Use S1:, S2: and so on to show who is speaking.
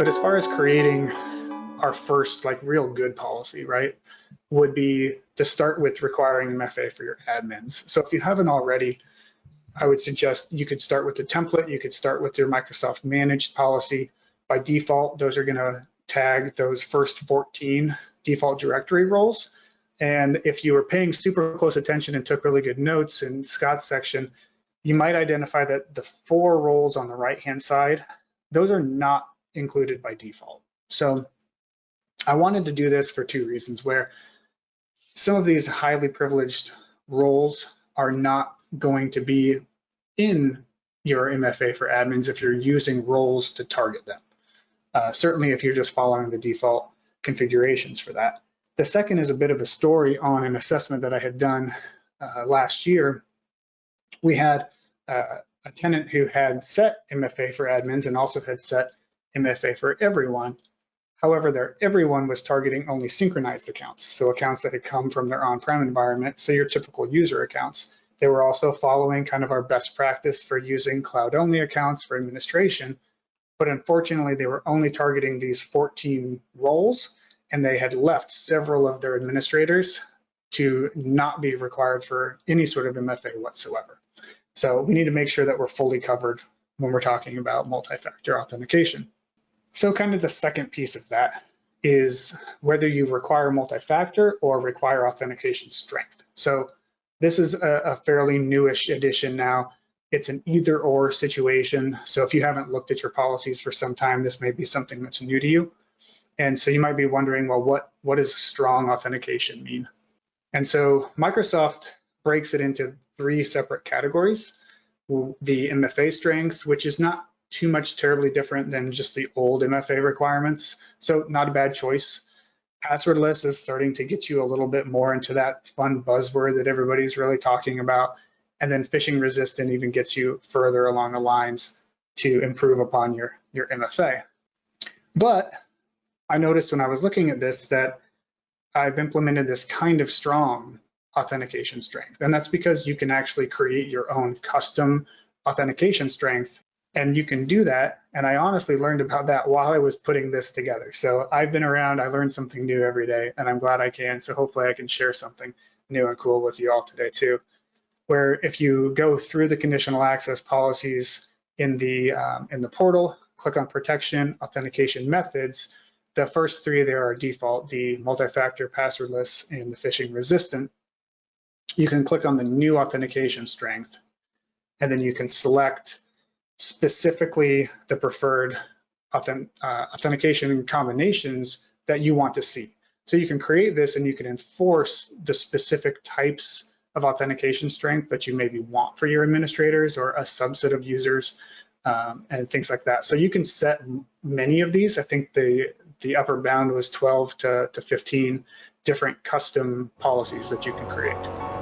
S1: But as far as creating our first like real good policy, right, would be to start with requiring MFA for your admins. So if you haven't already, I would suggest you could start with the template. You could start with your Microsoft managed policy. By default, those are going to tag those first 14 default directory roles. And if you were paying super close attention and took really good notes in Scott's section, you might identify that the 4 roles on the right-hand side, those are not included by default. So I wanted to do this for 2 reasons, where some of these highly privileged roles are not going to be in your MFA for admins if you're using roles to target them. Certainly if you're just following the default configurations for that. The second is a bit of a story on an assessment that I had done last year. We had a tenant who had set MFA for admins and also had set MFA for everyone. However, their everyone was targeting only synchronized accounts, so accounts that had come from their on-prem environment, so your typical user accounts. They were also following kind of our best practice for using cloud-only accounts for administration, but unfortunately, they were only targeting these 14 roles, and they had left several of their administrators to not be required for any sort of MFA whatsoever. So we need to make sure that we're fully covered when we're talking about multi-factor authentication. So kind of the second piece of that is whether you require multi-factor or require authentication strength. So this is a fairly newish addition now. It's an either or situation. So if you haven't looked at your policies for some time, this may be something that's new to you. And so you might be wondering, well, what does strong authentication mean? And so Microsoft breaks it into 3 separate categories. The MFA strength, which is not too much terribly different than just the old MFA requirements. So not a bad choice. Passwordless is starting to get you a little bit more into that fun buzzword that everybody's really talking about. And then phishing resistant even gets you further along the lines to improve upon your MFA. But I noticed when I was looking at this that I've implemented this kind of strong authentication strength. And that's because you can actually create your own custom authentication strength. And you can do that. And I honestly learned about that while I was putting this together. So I've been around, I learn something new every day, and I'm glad I can. So hopefully I can share something new and cool with you all today too. Where if you go through the conditional access policies in the portal, click on protection, authentication methods, the first 3 there are default, the multi-factor, passwordless, and the phishing resistant. You can click on the new authentication strength, and then you can select specifically the preferred authentication combinations that you want to see. So you can create this and you can enforce the specific types of authentication strength that you maybe want for your administrators or a subset of users and things like that. So you can set many of these. I think the upper bound was 12 to 15 different custom policies that you can create.